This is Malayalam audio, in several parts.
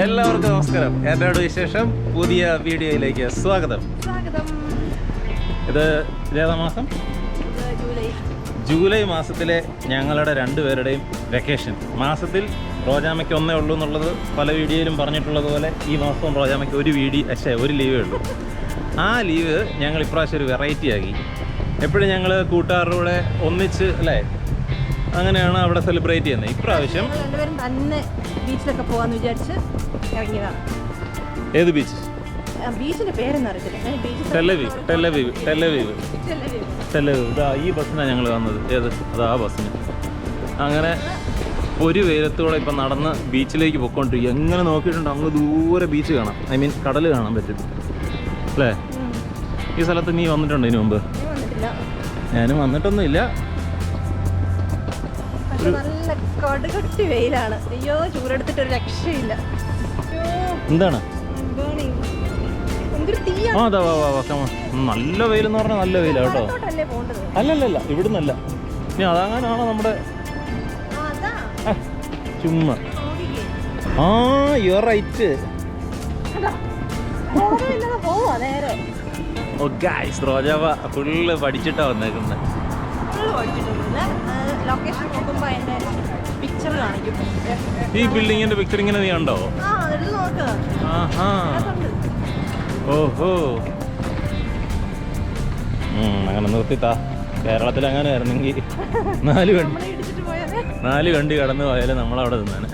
എല്ലാവർക്കും നമസ്കാരം. എന്നോട് വിശേഷം പുതിയ വീഡിയോയിലേക്ക് സ്വാഗതം. ഇത് ഏതാ മാസം? ജൂലൈ മാസത്തിലെ ഞങ്ങളുടെ രണ്ടുപേരുടെയും വെക്കേഷൻ. മാസത്തിൽ റോജാമ്മയ്ക്ക് ഒന്നേ ഉള്ളൂ എന്നുള്ളത് പല വീഡിയോയിലും പറഞ്ഞിട്ടുള്ളതുപോലെ ഈ മാസം റോജാമ്മയ്ക്ക് ഒരു ലീവേ ഉള്ളൂ. ആ ലീവ് ഞങ്ങൾ ഇപ്രാവശ്യം ഒരു വെറൈറ്റി ആക്കി. എപ്പോഴും ഞങ്ങൾ കൂട്ടുകാരുടെ കൂടെ ഒന്നിച്ച് അല്ലേ, അങ്ങനെയാണ് അവിടെ സെലിബ്രേറ്റ് ചെയ്യുന്നത്. ഇപ്രാവശ്യം തന്നെ ബീച്ചിലൊക്കെ പോകാന്ന് വിചാരിച്ച് ഇറങ്ങിയതാണ്. ഏത് ബീച്ച്? ബീച്ചിന്റെ പേരെന്ന് അറിയത്തില്ല. ടെല്ലവീവ്. ഇതാ ഈ ബസ്സിനാണ് ഞങ്ങൾ വന്നത്. ഏത്? അതാ ആ ബസ്സിന്. അങ്ങനെ ഒരു വെയിലത്തൂടെ ഇപ്പം നടന്ന് ബീച്ചിലേക്ക് പൊയ്ക്കൊണ്ടിരിക്കുക. എങ്ങനെ നോക്കിയിട്ടുണ്ട് അങ്ങ് ദൂരെ ബീച്ച് കാണാം, കടൽ കാണാൻ പറ്റും അല്ലേ? ഈ സ്ഥലത്ത് നീ വന്നിട്ടുണ്ടോ ഇതിനു മുമ്പ്? ഞാനും വന്നിട്ടൊന്നുമില്ല. നല്ല കടുകട്ടി വെയിലാണ്. അയ്യോ, ചൂടെടുത്തിട്ട് ഒരു രക്ഷയില്ല. എന്താണ്? നല്ല വെയിലെന്ന് പറഞ്ഞാൽ നല്ല വെയിലാണ് കേട്ടോ. അല്ലല്ല, ഇവിടുന്നല്ല. ഇനി അതങ്ങനാണോ നമ്മുടെ ചുമ്മാ? You are right. ഓ ഗൈസ്, റോജാവ ഫുള്ള് പഠിച്ചിട്ടാ വന്നേക്കുന്നത്. ഈ ബിൽഡിങ്ങിന്റെ പിക്ചർ ഇങ്ങനെ നീ ഉണ്ടോ? ഓഹോ, അങ്ങനെ നിർത്തിത്താ. കേരളത്തിൽ അങ്ങനെ ആയിരുന്നെങ്കിൽ നാല് വണ്ടി കടന്നു പോയാലും നമ്മളവിടെ നിന്നാണ്.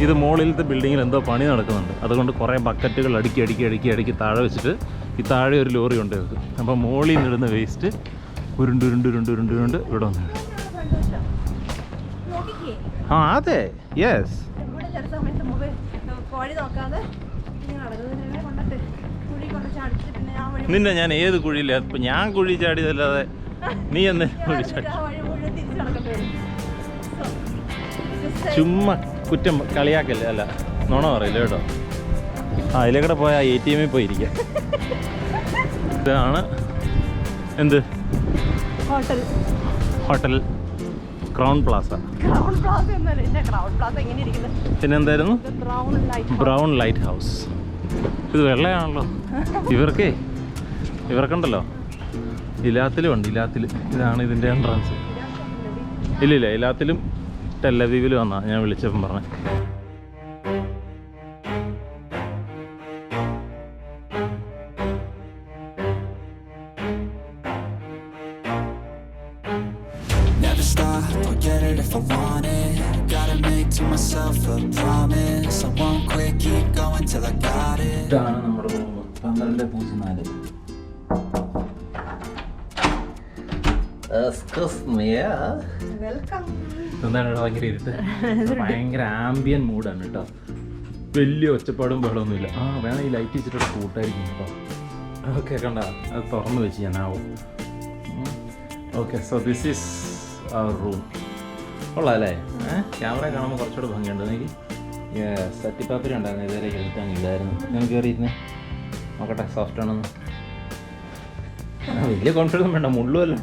ഇത് മുകളിലത്തെ ബിൽഡിങ്ങിൽ എന്തോ പണി നടക്കുന്നുണ്ട്. അതുകൊണ്ട് കുറേ ബക്കറ്റുകൾ അടുക്കി താഴെ വെച്ചിട്ട് ഈ താഴെ ഒരു ലോറി കൊണ്ട് വെക്കും. അപ്പോൾ മുകളിൽ നിന്നിടുന്ന വേസ്റ്റ് ഉരുണ്ട് ഇവിടെ വന്നു. അതെ, യെസ്. നിന്നെ ഞാൻ ഏത് കുഴിയില്ല. ഇപ്പം ഞാൻ കുഴി ചാടിയതല്ലാതെ നീ എന്നെ കുഴി ചാടി. ചുമ്മാ കുറ്റം കളിയാക്കല്ലേ, അല്ല നുണ പറയില്ല കേട്ടോ. അതിലേക്കൂടെ പോയാൽ ATM പോയിരിക്കാം. ഇതാണ് എന്ത് ഹോട്ടൽ ക്രൗൺ പ്ലാസ. പിന്നെന്തായിരുന്നു? Brown lighthouse. ഇത് വെള്ളയാണല്ലോ. ഇവർക്കുണ്ടല്ലോ ഇലാത്തിലും ഉണ്ട്. ഇതാണ് ഇതിൻ്റെ എൻട്രൻസ്. ഇല്ല, ഇലാത്തിലും ടെല്ലവീവിലും വന്നാ ഞാൻ വിളിച്ചപ്പം പറഞ്ഞത്. ഇതാണ് നമ്മുടെ റൂം. 12:04. എന്താണ് ഭയങ്കര ഇരുട്ട്, ഭയങ്കര ആംബിയൻ മൂഡാണ് കേട്ടോ. വലിയ ഒച്ചപ്പാടും ബഹളമൊന്നുമില്ല. വേണം ഈ ലൈറ്റ് വെച്ചിട്ട് കൂട്ടായിരിക്കും കേട്ടോ. ഓക്കെ, കണ്ട അത് തുറന്ന് വെച്ച് ഞാനാവും. Okay, so this is our room. കൊള്ളാം അല്ലേ? ക്യാമറ കാണുമ്പോൾ കുറച്ചുകൂടെ ഭംഗിയുണ്ട്. എനിക്ക് സറ്റിപ്പാപ്പരി ഉണ്ടായിരുന്നു, ഇതുവരെ കേൾക്കാനില്ലായിരുന്നു. ഞാൻ കയറിയിരുന്നേ നോക്കട്ടെ സോഫ്റ്റ് ആണെന്ന്. വലിയ കോൺഫിഡൻസ് വേണ്ട, മുള്ളുമല്ല.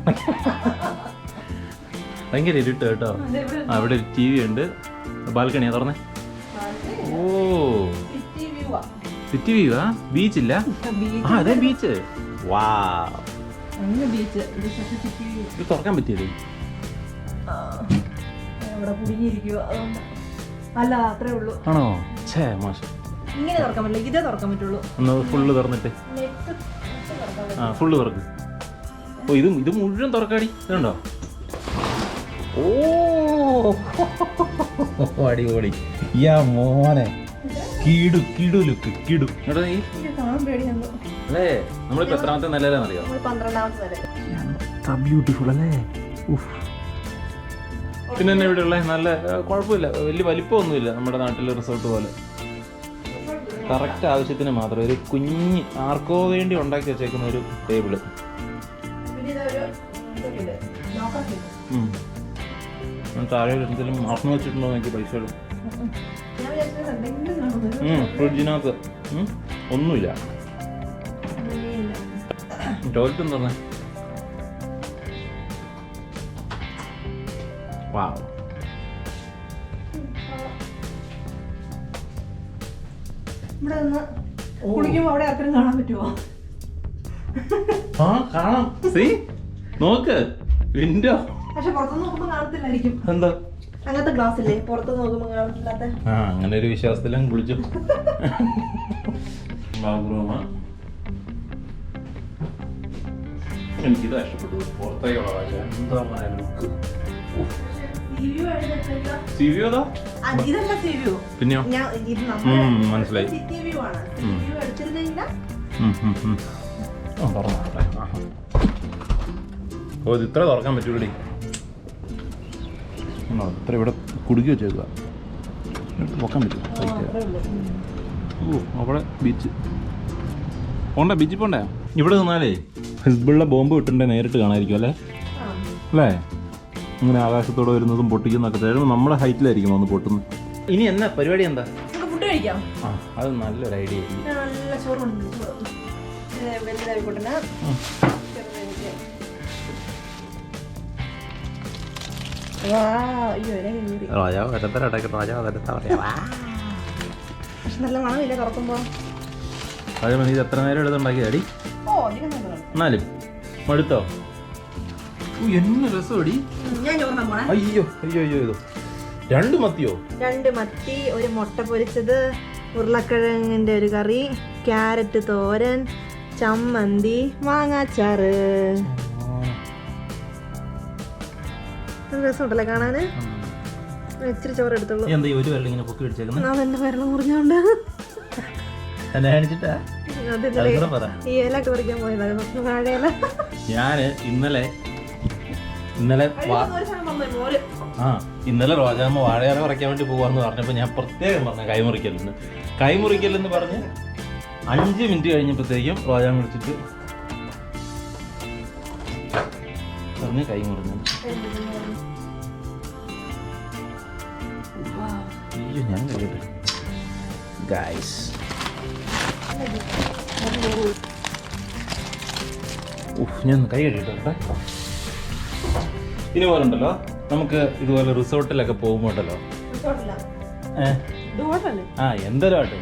ഭയങ്കര ഇരുട്ട് കേട്ടോ. അവിടെ ഒരു TV ഉണ്ട്. ബാൽക്കണിയാ തുറന്നേ? ഓ, സിറ്റി വ്യൂ. ബീച്ചില്ല? അതെ ബീച്ച്. വാ, ഇത് തുറക്കാൻ പറ്റിയല്ലേ? അല്ല, അത്രേ ഉള്ളൂ. ആണോ? ഛേ, മോശം. ഇങ്ങനെ തുറക്കാൻ പറ്റില്ല, ഇതേ തുറക്കാൻ പറ്റുള്ളൂ. ഒന്ന് ഫുള്ള് തുറന്നിട്ട്. ഫുള്ള് തുറക്ക്. ഓ, ഇത് മുഴുവൻ തുറക്കാടി. ഇതുണ്ടോ? ഓ, അടിപൊളി. യാ മോനെ, കിടു ലുക്ക് കിടു. അല്ലേ? നമ്മളിപ്പോ എത്രാമത്തെ നിലയിലാണെന്നറിയോ? 12ാമത്തെ. ബ്യൂട്ടിഫുൾ അല്ലേ? പിന്നെ തന്നെ ഇവിടെ ഉള്ള നല്ല കുഴപ്പമില്ല, വലിയ വലിപ്പമൊന്നുമില്ല. നമ്മുടെ നാട്ടിലെ റിസോർട്ട് പോലെ കറക്റ്റ് ആവശ്യത്തിന് മാത്രം. ഒരു കുഞ്ഞ് ആർക്കോ വേണ്ടി ഉണ്ടാക്കി വെച്ചേക്കുന്ന ഒരു ടേബിള്. താഴെ എന്തെങ്കിലും മറന്നു വെച്ചിട്ടുണ്ടോ എനിക്ക് പൈസ ഇടും. ഫ്രിഡ്ജിനകത്ത് ഒന്നുമില്ല. ടോയ്ലറ്റ് എന്ന് പറഞ്ഞേ? വാ, ഇവിടെ നിന്ന് കുളിക്കുമ്പോ അവിടെ ആർക്കും കാണാൻ പറ്റുമോ? ആ കാണാം. സീ നോക്ക് വിൻഡോ. പക്ഷെ പുറത്തുനിന്ന് നോക്കുമ്പോ കാണത്തില്ലായിരിക്കും. എന്താ അങ്ങനത്തെ ഗ്ലാസ് ഇല്ലേ പുറത്ത് നോക്കുമ്പോ കാണത്തില്ലാത്ത? ആ അങ്ങനെ ഒരു വിശ്വാസത്തിലും കുളിച്ചു. ബാത്റൂമ് എനിക്കിത് ഇഷ്ടപ്പെട്ടു. പുറത്തേക്കുള്ള കാഴ്ച എന്താ പറയുക ലുക്ക്. ഇതല്ല സീവ്യൂ. പിന്നെയോ മനസ്സിലായി. പറഞ്ഞോട്ടെ. ഓ ഇത് ഇത്ര തുറക്കാൻ പറ്റൂടി. ഇത്ര ഇവിടെ കുടുക്കി വെച്ചേക്കുക. നോക്കാൻ പറ്റും. ഓ അവിടെ ബീച്ച് പോണ്ടേ? ബീച്ചിൽ പോണ്ടേ? ഇവിടെ നിന്നാലേ ഹിസ്ബുള്ള ബോംബ് വിട്ടിട്ടുണ്ടെ നേരിട്ട് കാണാതിരിക്കും അല്ലേ? അല്ലേ? ഇങ്ങനെ ആകാശത്തോടെ വരുന്നതും പൊട്ടിക്കുന്നതൊക്കെ തരുമ്പോൾ നമ്മുടെ ഹൈറ്റിലായിരിക്കും ഒന്ന് പൊട്ടുന്നത്. ഇനി എന്നാ പരിപാടി എന്താ? ഫുഡ് കഴിക്കാം. ആ അത് നല്ലൊരു ഐഡിയ ആയിരിക്കും. നല്ല ചോറുണ്ട്. നല്ല മണമില്ല തുറക്കുമ്പോ. ഇത് എത്ര നേരം എടുത്തുണ്ടാക്കിയ അടി? എന്നാലും മടുത്തോ? എന്നെ രസമടി. അയ്യോ അയ്യോ അയ്യോ ഇതോ 2 മത്തിയോ? 2 മത്തി, ഒരു മുട്ട പൊരിച്ചത്, ഉരുളക്കിഴങ്ങിന്റെ ഒരു കറി, ക്യാരറ്റ് തോരൻ, ചമ്മന്തി, മാങ്ങാച്ചാറ്. രസമുണ്ടല്ലേ കാണാന്? ഇച്ചിരി ചോറ് എടുത്തോളൂ. എന്താ ഒരു വെള്ളം ഇങ്ങനെ പൊക്കി പിടിച്ചേക്കുന്നത്? അതെന്റെ വിരളം മുറിഞ്ഞോണ്ട് ഈ ഇല പറിക്കാൻ പോയതാണ് വാഴയില. ഞാന് ഇന്നലെ റോജാമ്മ വാഴയില പറിക്കാൻ വേണ്ടി പോവാന്ന് പറഞ്ഞപ്പോ ഞാൻ പ്രത്യേകം പറഞ്ഞ കൈമുറിക്കലെന്ന് പറഞ്ഞ് 5 മിനിറ്റ് കഴിഞ്ഞപ്പോഴത്തേക്കും റോജാമ്മ വിളിച്ചിട്ട് പറഞ്ഞ് കൈ മുറിഞ്ഞു. അയ്യോ ഞാൻ കഴിയട്ടെ ഗൈസ്. ഞാൻ കൈ കഴിയട്ടെ. ഇനി പോലെ ഉണ്ടല്ലോ നമുക്ക് ഇതുപോലെ റിസോർട്ടിലൊക്കെ പോകുമ്പോണ്ടല്ലോ എന്തെങ്കിലും ആട്ടെ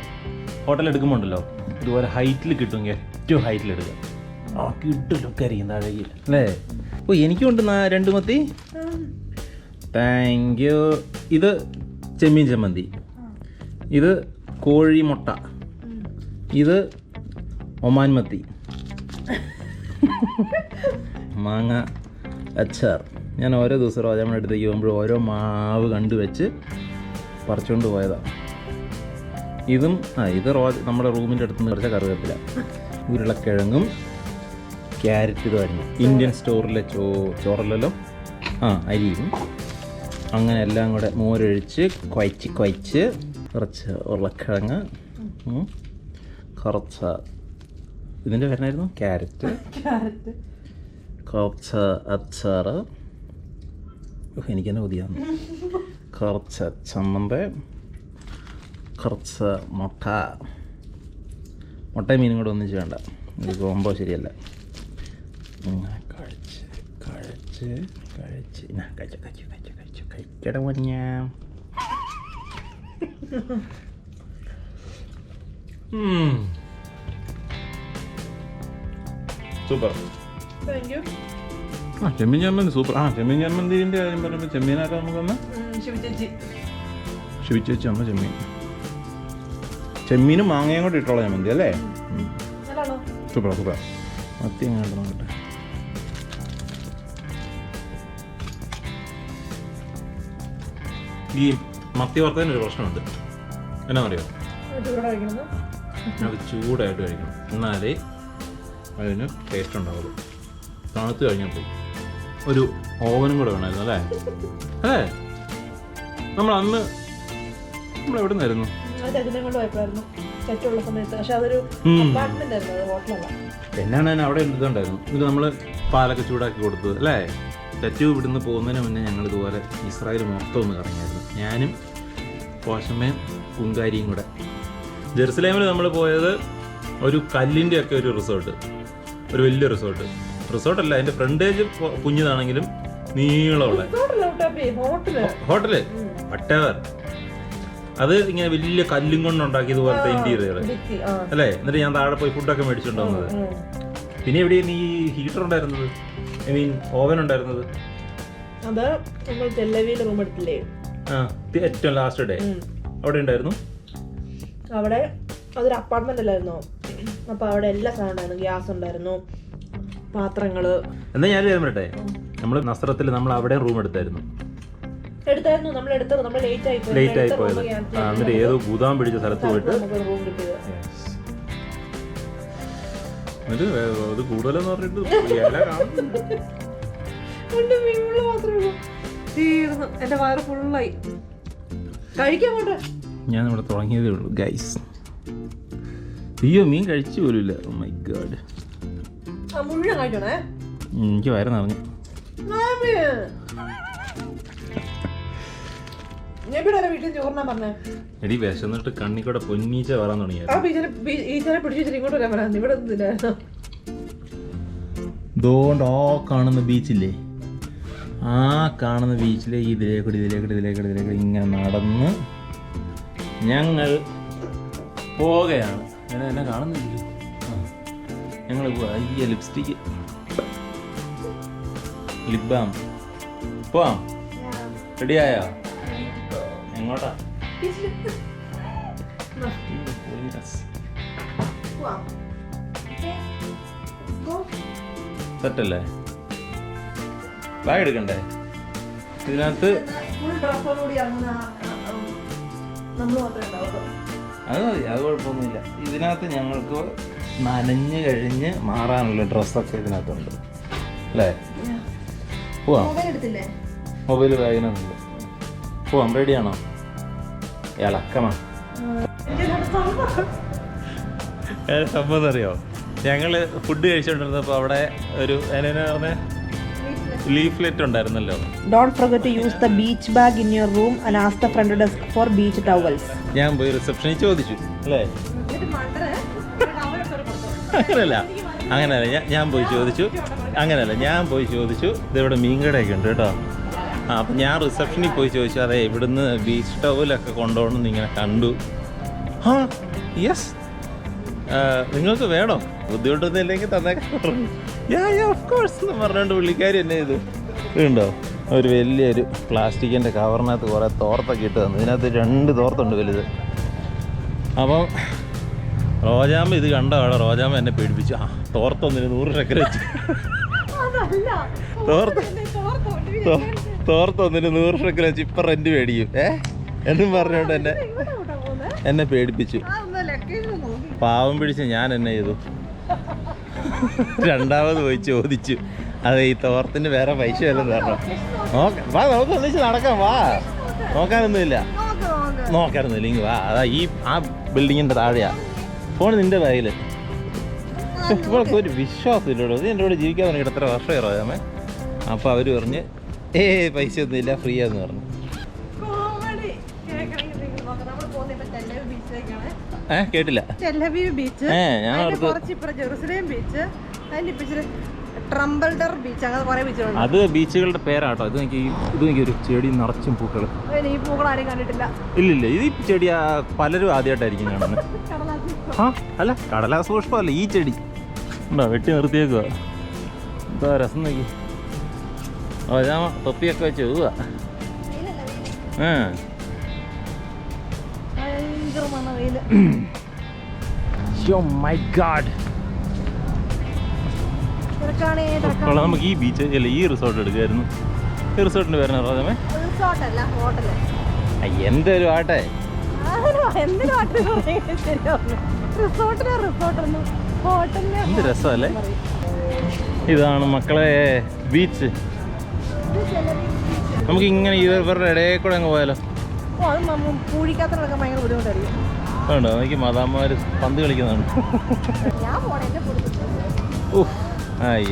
ഹോട്ടൽ എടുക്കുമ്പോൾ ഉണ്ടല്ലോ ഇതുപോലെ ഹൈറ്റിൽ കിട്ടുമെങ്കിൽ ഏറ്റവും ഹൈറ്റിൽ എടുക്കുക. ആ കിട്ടുമൊക്കെ അറിയും താഴേക്ക് അല്ലേ? ഓ എനിക്കുണ്ട് 2 മത്തി. Thank you. ഇത് ചെമ്മീൻ ചമ്മന്തി, ഇത് കോഴി മുട്ട, ഇത് ഒമാൻ മത്തി, മാങ്ങ അച്ചാർ. ഞാൻ ഓരോ ദിവസം റോജാമ്മയുടെ അടുത്തേക്ക് പോകുമ്പോഴും ഓരോ മാവ് കണ്ടുവെച്ച് പറിച്ചുകൊണ്ട് പോയതാണ്. ഇതും ഇത് നമ്മുടെ റൂമിൻ്റെ അടുത്തുനിന്ന് കുറച്ച കറിവേപ്പില, ഉരുളക്കിഴങ്ങും ക്യാരറ്റ് ഇതായിരുന്നു. ഇന്ത്യൻ സ്റ്റോറിലെ ചോറല്ലല്ലോ അരിയും അങ്ങനെ എല്ലാം കൂടെ മോരൊഴിച്ച് കുഴച്ച് കുറച്ച് ഉരുളക്കിഴങ്ങ്, കുറച്ച് ഇതിൻ്റെ പേരായിരുന്നു ക്യാരറ്റ്, കുറച്ച് അച്ചാറ്, എനിക്കെന്നെ പുതിയാണ്, കുറച്ച് ചമ്മന്തി, കുറച്ച് മുട്ടയും മീനും കൂടെ ഒന്നിച്ച് വേണ്ട, ഇത് കോമ്പോ ശരിയല്ല. കഴിക്കട മഞ്ഞ. സൂപ്പർ. ചെമ്മീൻ ചമ്മന്തി സൂപ്പർ. ചെമ്മീൻ ചമ്മന്തിൻ്റെ കാര്യം പറയുമ്പോൾ ചെമ്മീനാക്കാം നമുക്കൊന്ന്. ശിവിച്ചേച്ചി അമ്മ ചെമ്മീനും മാങ്ങയും കൂടെ ഇട്ടോളാം ചമ്മന്തി അല്ലേ? Super super. മത്തി എങ്ങനെ നോക്കട്ടെ. ഈ മത്തി വറുത്തതിനൊരു പ്രശ്നമുണ്ട്. എന്നാ അറിയോ? അത് ചൂടായിട്ട് കഴിക്കണം, എന്നാലേ അതിന് ടേസ്റ്റ് ഉണ്ടാവുള്ളൂ. തണുത്ത് കഴിഞ്ഞാൽ പോയി. ഒരു ഓവനും കൂടെ വേണമായിരുന്നു അല്ലേ? അല്ലേ? നമ്മൾ എവിടെ നിന്നായിരുന്നു? എന്നാണ് ഞാൻ അവിടെ എടുത്തുണ്ടായിരുന്നു. ഇത് നമ്മൾ പാലൊക്കെ ചൂടാക്കി കൊടുത്തത് അല്ലേ? തെറ്റു ഇവിടുന്ന് പോകുന്നതിന് മുന്നേ ഞങ്ങൾ ഇതുപോലെ ഇസ്രായേൽ മൊത്തം ഒന്ന് കറങ്ങിയായിരുന്നു. ഞാനും പോഷമ്മയും കുങ്കാരിയും കൂടെ. ജെറുസലേമിൽ നമ്മൾ പോയത് ഒരു കല്ലിൻ്റെ ഒക്കെ ഒരു റിസോർട്ട്, ഒരു വലിയ റിസോർട്ടല്ല, അതിൻ്റെ ഫ്രണ്ടേജ് കുഞ്ഞിതാണെങ്കിലും നീളമുള്ള ഹോട്ടല് വട്ടേവർ. അത് ഇങ്ങനെ വലിയ കല്ലും കൊണ്ടുണ്ടാക്കിയത് പോലത്തെ ഇന്റീരിയർ അല്ലേ? എന്നിട്ട് ഞാൻ താഴെ പോയി ഫുഡൊക്കെ മേടിച്ചോണ്ട് വന്നത്. പിന്നെ എവിടെയാണ് ഈ ഹീറ്റർ ഉണ്ടായിരുന്നത്, ഐ മീൻ ഓവൻ ഉണ്ടായിരുന്നത്? അത് നമ്മൾ ടെല്ലവിയിൽ റൂം എടുത്തില്ലേ, ഏറ്റവും ലാസ്റ്റ് ഡേ അവിടെ ഉണ്ടായിരുന്നു. അവിടെ അതൊരു അപ്പാർട്ട്മെന്റ് അല്ലായിരുന്നോ, അപ്പൊ അവിടെ എല്ലാ സാധനം ഉണ്ടായിരുന്നു. ഗ്യാസ് ഉണ്ടായിരുന്നു, പാത്രങ്ങള്. എന്നാ ഞാൻ പറയട്ടെ, നമ്മള് നസ്രത്തിൽ നമ്മൾ അവിടെ റൂം എടുത്തായിരുന്നു. നമ്മൾ എടുത്തത് നമ്മൾ ലേറ്റ് ആയി പോയത്. എന്നിട്ട് ഏതോ ഭൂതാൻ പിടിച്ച സ്ഥലത്ത് പോയിട്ട് റൂം കിട്ടിയത്. എന്നിട്ട് അത് കൂടുതലെന്ന് പറഞ്ഞിട്ട് തീർന്നു, എന്റെ വയറ് ഫുള്ളായി. കഴിക്കാൻ പോട്ടെ, ഞാൻ ഇവിടെ തുടങ്ങിയതേ ഉള്ളൂ ഗൈസ്. അയ്യോ മീൻ കഴിച്ചു പോലുമില്ല. ഓ മൈ ഗോഡ്, മുഴുവൻ കഴിക്കണേ. എനിക്ക് വയറ് നിറഞ്ഞു. വീട്ടിൽ ചോറിനാ പറഞ്ഞേ. എടി വിശന്നിട്ട് കണ്ണിക്കൂടെ പൊന്നീച്ച വരാൻ തുടങ്ങിയ ഇങ്ങോട്ട് വരാൻ പറയാം. ഇവിടെ ഒന്നുമില്ലായിരുന്നു. ദോണ്ട് ആ കാണുന്ന ബീച്ചില്ലേ, ആ കാണുന്ന ബീച്ചിലെ ഇതിലേക്കൂടി ഇങ്ങനെ നടന്ന് ഞങ്ങൾ പോവുകയാണ്. എന്നെ കാണുന്നില്ല. ഞങ്ങൾ അയ്യ ലിപ്സ്റ്റിക്ക് ലിപ് ബാം. പോവാം, റെഡിയായോ? എങ്ങോട്ടാ? സെറ്റല്ലേ? ബാഗ് എടുക്കണ്ടേ? ഇതിനകത്ത് അത് മതി, അത് കുഴപ്പമൊന്നുമില്ല. ഇതിനകത്ത് ഞങ്ങൾക്ക് നനഞ്ഞ് കഴിഞ്ഞ് മാറാനുള്ള ഡ്രസ്സൊക്കെ ഇതിനകത്തുണ്ട് അല്ലേ? പോവാം, മൊബൈൽ ബാഗിനകത്തുണ്ട്. പോവാം, റെഡിയാണോ? ഇളക്കമാ. സംഭവം അറിയോ, ഞങ്ങൾ ഫുഡ് കഴിച്ചുകൊണ്ടിരുന്നപ്പോൾ അവിടെ ഒരു എന്നാ പറഞ്ഞ ലീഫ്ലെറ്റ് ഉണ്ടായിരുന്നല്ലോ. Don't forget to use the beach bag in your room and ask the front desk for beach towels. ഞാൻ പോയി റിസപ്ഷനിൽ ചോദിച്ചു അല്ലേ? അങ്ങനെയല്ല ഞാൻ പോയി ചോദിച്ചു ഇതിവിടെ മീൻകടയൊക്കെ ഉണ്ട് കേട്ടോ. അപ്പം ഞാൻ റിസപ്ഷനിൽ പോയി ചോദിച്ചു, അതെ ഇവിടുന്ന് ബീച്ച് ടവലൊക്കെ കൊണ്ടുപോകണമെന്ന് ഇങ്ങനെ കണ്ടു. ആ യെസ്, നിങ്ങൾക്ക് വേണോ? ബുദ്ധിമുട്ടൊന്നുമില്ലെങ്കിൽ തന്നേക്കാൻ ഓഫ് കോഴ്സ് എന്ന് പറഞ്ഞുകൊണ്ട് പുള്ളിക്കാരി എന്നെ ഇത് ഉണ്ടോ ഒരു വലിയൊരു പ്ലാസ്റ്റിക്കിൻ്റെ കവറിനകത്ത് കുറേ തോർത്തൊക്കെ ഇട്ട് തന്നു. ഇതിനകത്ത് 2 തോർത്തുണ്ട് വലുത്. അപ്പം റോജാമ്മ ഇത് കണ്ട അവിടെ റോജാമ്മ എന്നെ പേടിപ്പിച്ചു. ആ തോർത്തൊന്നിന് 100 ശക്കര വെച്ച്, തോർത്തൊന്നിന് 100 ശക്കര വെച്ച് ഇപ്പം റെന്റ് മേടിക്കും എന്നും പറഞ്ഞുകൊണ്ട് എന്നെ പേടിപ്പിച്ചു. പാവം പിടിച്ച് ഞാൻ എന്നെ ചെയ്തു, രണ്ടാമത് പോയി ചോദിച്ചു, അതെ ഈ തോർത്തിന് വേറെ പൈസ വല്ലതും തരണം. വാ നമുക്ക് ഒന്നിച്ച് നടക്കാം, വാ. നോക്കാനൊന്നുമില്ല ഇങ്ങ് വാ. അതാ ആ ബിൽഡിങ്ങിൻ്റെ താഴെയാ. ഫോൺ നിൻ്റെ ബാഗിൽ. ഇവൾക്ക് ഒരു വിശ്വാസമില്ലല്ലോ, ഇത് എൻ്റെ കൂടെ ജീവിക്കാൻ തുടങ്ങിയിട്ട് എത്ര വർഷമായി റോജാമേ. അപ്പോൾ അവർ പറഞ്ഞ് പൈസ ഒന്നുമില്ല, ഫ്രീ ആന്ന് പറഞ്ഞു. കേട്ടില്ല. ബീച്ച്, ജെറുസലേം ബീച്ച്, അത് ബീച്ചുകളുടെ പേരാട്ടോ. ഇത് എനിക്ക് ഒരു ചെടി നിറച്ചും പൂക്കൾ. ഈ പൂക്കൾ ആരും കണ്ടിട്ടില്ല. ഇല്ലില്ല, ഇത് ഈ ചെടി പലരും ആദ്യമായിട്ടായിരിക്കും കാണുന്നത്. ആ അല്ല, കടലാസ് പുഷ്പമല്ല ഈ ചെടി ഉണ്ടോ, വെട്ടി നിർത്തിയേക്കുക. എന്താ രസം നോക്കി. ഓജാമ തൊപ്പിയൊക്കെ വെച്ച് പോവുക. മൈ ഗാഡ്, നമുക്ക് ഈ ബീച്ച് അല്ല ഈ റിസോർട്ട് എടുക്കായിരുന്നു. ഈ റിസോർട്ടിന്റെ പേരാണ് റോജാമേ? എന്റെ ഒരു ആട്ടെ, എന്ത് രസമല്ലേ. ഇതാണ് മക്കളെ ബീച്ച്. നമുക്ക് ഇങ്ങനെ ഇവരുടെ ഇടയിൽ കൂടെ അങ്ങ് പോയാലോ? വേണ്ടോ? എനിക്ക് മാതാമ്മമാര് പന്ത് കളിക്കുന്നുണ്ട്.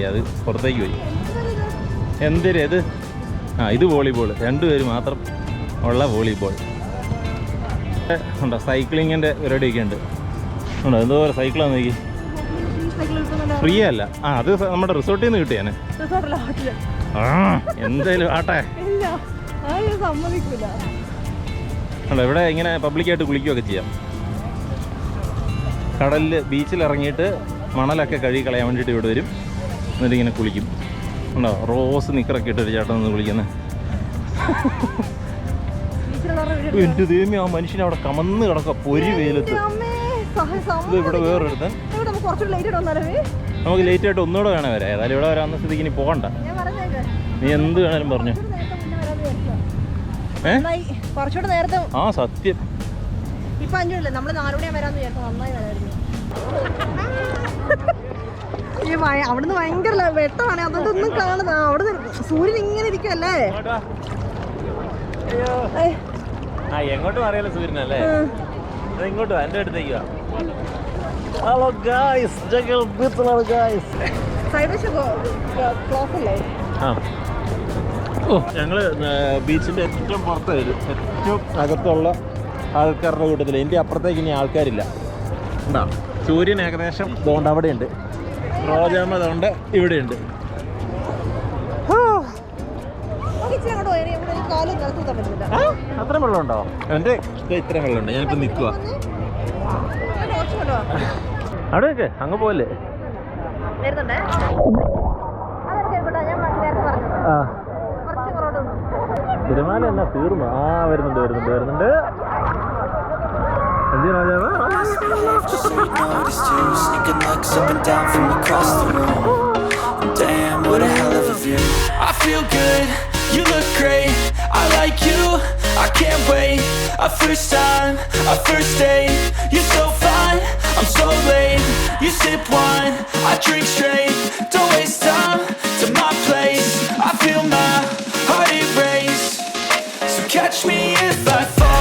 അത് പുറത്തേക്ക് പോയി. എന്തൊരു ഇത്, ഇത് വോളിബോൾ, 2 പേര് മാത്രം ഉള്ള വോളിബോൾ ഉണ്ടോ. സൈക്ലിങ്ങിൻ്റെ പരിപാടിയൊക്കെ ഉണ്ട്. ഉണ്ടോ, എന്തോ സൈക്കിളാണ് നോക്കി. ഫ്രീ അല്ല, അത് നമ്മുടെ റിസോർട്ടിൽ നിന്ന് കിട്ടിയാനെ. എന്തായാലും ആട്ടെ. അല്ല ഇവിടെ ഇങ്ങനെ പബ്ലിക്കായിട്ട് കുളിക്കുകയൊക്കെ ചെയ്യാം. കടലിൽ ബീച്ചിൽ ഇറങ്ങിയിട്ട് മണലൊക്കെ കഴുകി കളയാൻ വേണ്ടിയിട്ട് ഇവിടെ വരും. എന്നിട്ട് ഇങ്ങനെ കുളിക്കും. ഉണ്ടോ റോസ് നിക്കറൊക്കെ ഇട്ടൊരു ചേട്ടൻ നിന്ന് കുളിക്കുന്നത്. എൻ്റെ ദൈവമേ, ആ മനുഷ്യനെ അവിടെ കമന്ന് കിടക്കുക പൊരി വെയിലത്ത്. ഇത് ഇവിടെ വേറൊരുത്തൻ. നമുക്ക് ലേറ്റ് ആയിട്ട് ഒന്നുകൂടെ വേണേ വരാം. ഏതായാലും ഇവിടെ വരാവുന്ന സ്ഥിതിക്ക് ഇനി പോകണ്ട. നീ എന്ത് വേണേലും പറഞ്ഞു. കുറച്ചുകൂടെ നേരത്തെ ആ സത്യം. ഇപ്പൊ 5 മണിയല്ലേ, നമ്മള് 4 മണിയാ വരാന്ന് വിചാരിച്ചു. നന്നായി വരായിരുന്നു. അവിടുന്ന് ഭയങ്കര വെട്ടമാണ്, അതൊന്നും കാണുന്ന. അവിടുന്ന് സൂര്യൻ ഇങ്ങനെ ഇരിക്കുമല്ലേ. എങ്ങോട്ടും അറിയാലോ സൂര്യനല്ലേ. ഇങ്ങോട്ട് എൻ്റെ അടുത്തേക്ക് വാ. ഹലോ ഗായ്സ്, ജഗൽ ബീച്ചിലാണ് ഗായ്സ്. സൈഡ് വശം ക്ലോസ് അല്ലേ? ആ ഓ, ഞങ്ങൾ ബീച്ചിൻ്റെ ഏറ്റവും പുറത്ത് വരും. ഏറ്റവും അകത്തുള്ള ആൾക്കാരുടെ കൂട്ടത്തിൽ. എൻ്റെ അപ്പുറത്തേക്ക് ഇനി ആൾക്കാരില്ല. ഉണ്ടോ സൂര്യൻ ഏകദേശം ഇതുകൊണ്ട് അവിടെയുണ്ട്. റോജാമ്മ അതുകൊണ്ട് ഇവിടെയുണ്ട്. അത്രയും വെള്ളമുണ്ടോ? എൻ്റെ ഇത്രയും വെള്ളമുണ്ട്. ഞാനിപ്പോൾ നിൽക്കുക അവിടെ നിൽക്ക്, അങ്ങ് പോലെ. ആ തിരുമാല എന്നാ തീർന്നു. ആ വരുന്നുണ്ട് വരുന്നുണ്ട് വരുന്നുണ്ട്. എന്ത് രാജാവ്? Damn, what a hell of a view. I feel good, you look great. I like you, I can't wait. A first time, a first date. You're so fine, I'm so late. You sip wine, I drink straight. Don't waste time to my place. I feel my heart erase. So catch me if I fall.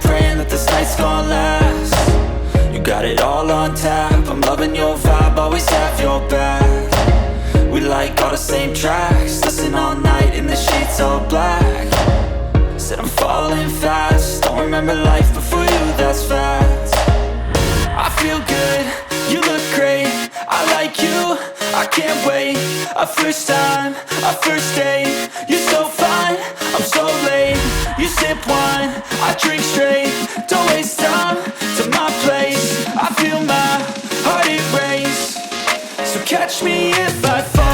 Praying that this night's gonna last. You got it all on tap. I'm loving your vibe, always have your back. We like all the same tracks. Listen all night in the sheets all black. Said I'm falling fast. Don't remember life before you, that's facts. I feel good, you look great. I like you, I can't wait. A first time, a first date. You're so fine, I'm so late. You sip wine, I drink straight. Don't waste time to my place. I feel my heart erase. So catch me if I fall.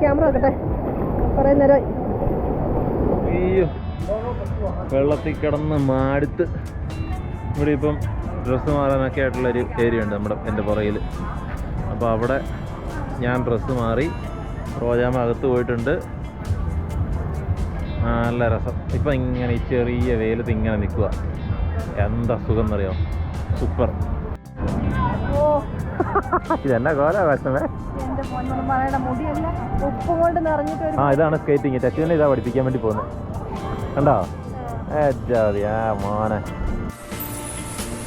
Camera വെക്കട്ടെ. കുറേ നേരം അയ്യോ വെള്ളത്തിൽ കിടന്ന് മാടുത്ത്. ഇവിടെ ഇപ്പം ഡ്രസ്സ് മാറാനൊക്കെ ആയിട്ടുള്ളൊരു ഏരിയ ഉണ്ട് എൻ്റെ പുറകിൽ. അപ്പോൾ അവിടെ ഞാൻ ഡ്രസ്സ് മാറി. റോജാമ്മ അകത്ത് പോയിട്ടുണ്ട്. നല്ല രസം. ഇപ്പം ഇങ്ങനെ ഈ ചെറിയ വെയിലത്ത് ഇങ്ങനെ നിൽക്കുക. എന്താ സുഖം എന്നറിയോ? സൂപ്പർ. ഇതെന്നാ കോലാകാശമേ. ആ ഇതാണ് സ്കേറ്റിങ്. ടച്ചിനെ ഇതാ പഠിപ്പിക്കാൻ വേണ്ടി പോകുന്നത്. കണ്ടോ ജാതി ആ മോനെ.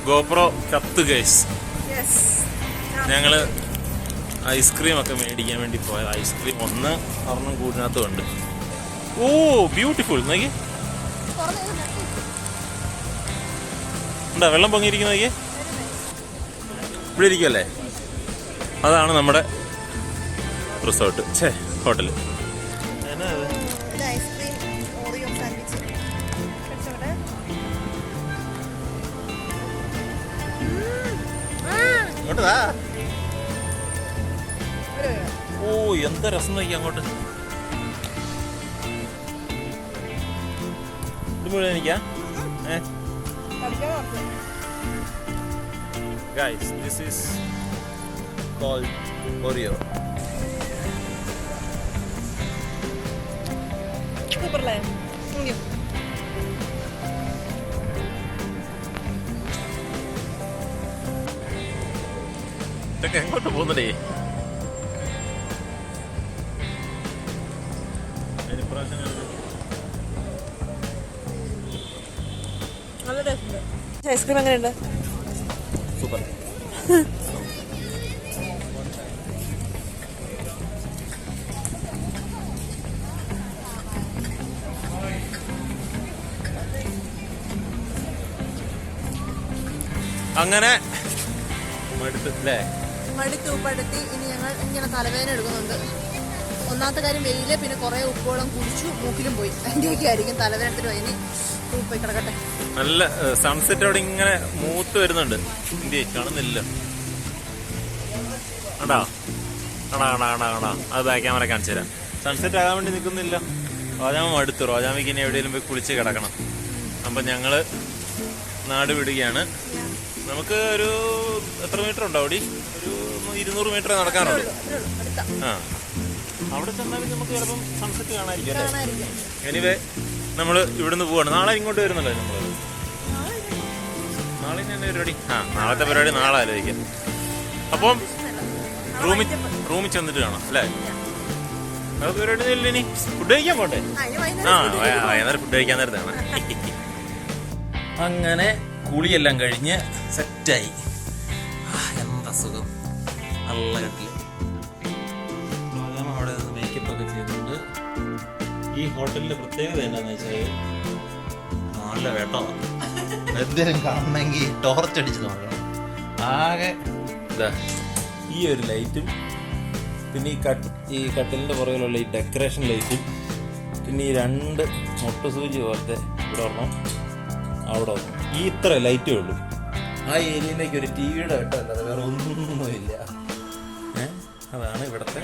ഗോപ്രോ കത്ത് ഗൈസ്. ഞങ്ങൾ ഐസ്ക്രീം ഒക്കെ മേടിക്കാൻ വേണ്ടി പോയത്. ഐസ്ക്രീം ഒരെണ്ണം കൂടിനകത്തും ഉണ്ട്. ഓ ബ്യൂട്ടിഫുൾ. നോക്കി എന്താ വെള്ളം പൊങ്ങിയിരിക്കുന്ന നോക്കി. ഇവിടെ ഇരിക്കുമല്ലേ, അതാണ് നമ്മുടെ റിസോർട്ട്. ഹോട്ടൽ. ഓ എന്താ രസം നോക്കി അങ്ങോട്ട്. ഇത് മുഴുവൻ എനിക്കാ. Guys, this is called Oreo. സൂപ്പറല്ലേ? ഇതൊക്കെ എങ്ങോട്ട് പോകുന്നതേ? നല്ല ടേസ്റ്റ്. ഐസ്ക്രീം എങ്ങനെയുണ്ട്? സൂപ്പർ. അങ്ങനെ മടുത്തി ഇനി ഞങ്ങൾ ഇങ്ങനെ തലവേദന എടുക്കുന്നുണ്ട്. ഒന്നാമത്തെ കാര്യം വെയില്, പിന്നെ കുറെ ഉപ്പുവെള്ളം കുടിച്ചു, മൂക്കിലും പോയി. അതിൻ്റെയൊക്കെ ആയിരിക്കും തലവേദനത്തിന് കഴിഞ്ഞ് പോയി കിടക്കട്ടെ. നല്ല സൺസെറ്റ് അവിടെ ഇങ്ങനെ മൂത്ത് വരുന്നുണ്ട്. ഇന്ത്യ കാണുന്നില്ല. ആണോ അത് ബാക്ക് ക്യാമറ കാണിച്ചു തരാം. സൺസെറ്റ് ആകാൻ വേണ്ടി നിൽക്കുന്നില്ല. റോജാമ മടുത്തു. റോജാമയ്ക്ക് ഇനി എവിടെയെങ്കിലും പോയി കുളിച്ച് കിടക്കണം. അപ്പം ഞങ്ങൾ നാട് വിടുകയാണ്. നമുക്ക് ഒരു എത്ര മീറ്റർ ഉണ്ടോ? അവിടെ ഒരു 200 മീറ്റർ നടക്കാനുള്ളൂ. ആ, അവിടെ ചെന്നാലും നമുക്ക് ചിലപ്പം സൺസെറ്റ് കാണാതിരിക്കും അല്ലേ? എനിവേ നമ്മൾ ഇവിടുന്ന് പോവാണ്. നാളെ ഇങ്ങോട്ട് വരുന്നല്ലോ നമ്മൾ. നാളെ തന്നെ പരിപാടി. നാളത്തെ പരിപാടി നാളെ ആലോചിക്കാം. അപ്പം റൂമിൽ ചെന്നിട്ട് കാണാം അല്ലേ? അത് പരിപാടി ഇല്ല. ഇനി ഫുഡ് കഴിക്കാൻ പോട്ടെ. വൈകുന്നേരം ഫുഡ് കഴിക്കാൻ നേരത്താണ്. അങ്ങനെ കുളിയെല്ലാം കഴിഞ്ഞ് സെറ്റായി. എന്താ സുഖം. നല്ല കട്ടില്. അവിടെ മേക്കപ്പ് ഒക്കെ ചെയ്തിട്ടുണ്ട്. ഈ ഹോട്ടലിന്റെ പ്രത്യേകത എന്താണെന്ന് വെച്ചാൽ നല്ല വെട്ടമാണ്. എന്തെങ്കിലും കാണണമെങ്കിൽ ടോർച്ച് അടിച്ച് നോക്കണം. ആകെ ഇതാ ഈ ഒരു ലൈറ്റും, പിന്നെ ഈ കട്ടിലിന്റെ പുറകിലുള്ള ഈ ഡെക്കറേഷൻ ലൈറ്റും, പിന്നെ ഈ 2 മുട്ടുസൂചി പോലത്തെ ഇവിടെ ഒരെണ്ണം, അവിടെ ഒന്നും. ഈ ഇത്ര ലൈറ്റേ ഉള്ളൂ. ആ ഏരിയയിലേക്ക് ഒരു ടിവിയുടെ വെട്ടമല്ലാതെ വേറെ ഒന്നുമില്ല. അതാണ് ഇവിടുത്തെ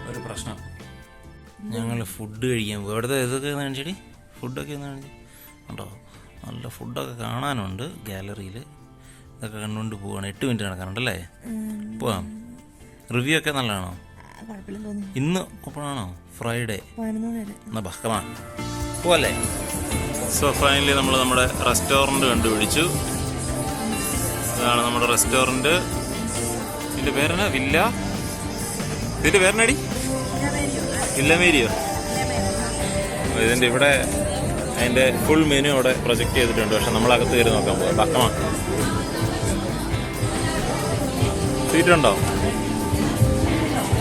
ഒരു പ്രശ്നം. ഞങ്ങൾ ഫുഡ് കഴിക്കാൻ പോകും. ഇവിടുത്തെ ഇതൊക്കെ കാണിച്ചടി, ഫുഡൊക്കെ ഒന്ന് കാണിച്ചു ഉണ്ടോ? നല്ല ഫുഡൊക്കെ കാണാനുണ്ട് ഗാലറിയിൽ. ഇതൊക്കെ കണ്ടുകൊണ്ട് പോവാണ്. 8 മിനിറ്റ് നടക്കാനുണ്ടല്ലേ? പോവാം. റിവ്യൂ ഒക്കെ നല്ലതാണോ? ഇന്ന് ഓപ്പണാണോ? ഫ്രൈഡേ. എന്നാ ബഹ്കമാ പോവല്ലേ? സോ ഫൈനലി നമ്മൾ നമ്മുടെ റെസ്റ്റോറൻറ്റ് കണ്ടുപിടിച്ചു. ഇതാണ് നമ്മുടെ റെസ്റ്റോറൻറ്റ്. ഇതിൻ്റെ പേരെന്നാ? ഇതിൻ്റെ പേരെന്നാടി? വില്ലമേരിയോ? ഇതിൻ്റെ ഇവിടെ അതിൻ്റെ ഫുൾ മെനു അവിടെ പ്രൊജക്റ്റ് ചെയ്തിട്ടുണ്ട്. പക്ഷെ നമ്മളകത്ത് കയറി നോക്കാൻ പോകാം. ബക്കമാ സീറ്റുണ്ടോ?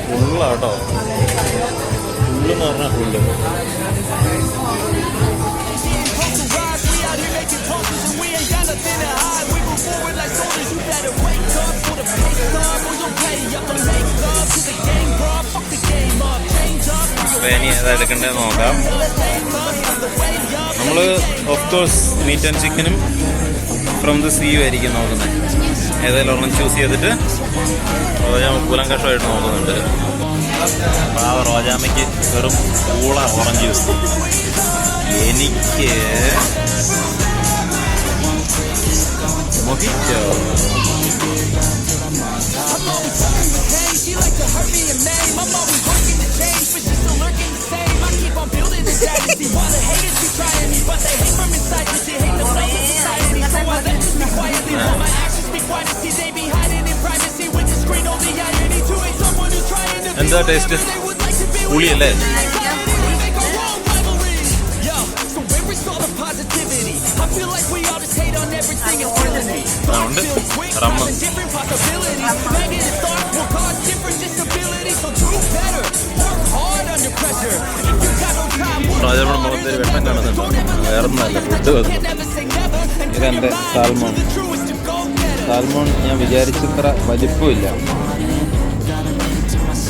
ഫുള്ളാട്ടോ. ഫുള്ളെന്ന് പറഞ്ഞാൽ ഫുള്ള്. ഇനി ഏതാ എടുക്കേണ്ടത് നോക്കാം. നമ്മൾ ഓഫ് കോഴ്സ് മീറ്റ് ആൻഡ് ചിക്കനും ഫ്രം ദ സീ ആയിരിക്കും നോക്കുന്നത്. ഏതായാലും ഒരെണ്ണം ചൂസ് ചെയ്തിട്ട് റോജാമ കൂലം കഷമായിട്ട് നോക്കുന്നുണ്ട്. ആ റോജാമയ്ക്ക് വെറും കൂള ഓറഞ്ച് ജ്യൂസ്. എനിക്ക് മൊഹിറ്റോ. എന്താ ടേസ്റ്റ്? പുളിയല്ലേ? ഉണ്ട് റമ്മ. റോജാമ്മയുടെ മുഖത്തൊരു വെട്ടം കാണുന്നുണ്ട്. വേറൊന്നുമല്ല, ഫുഡ് വന്നു. ഇതെൻ്റെ സാൽമോൺ ഞാൻ വിചാരിച്ചത്ര വലിപ്പമില്ല.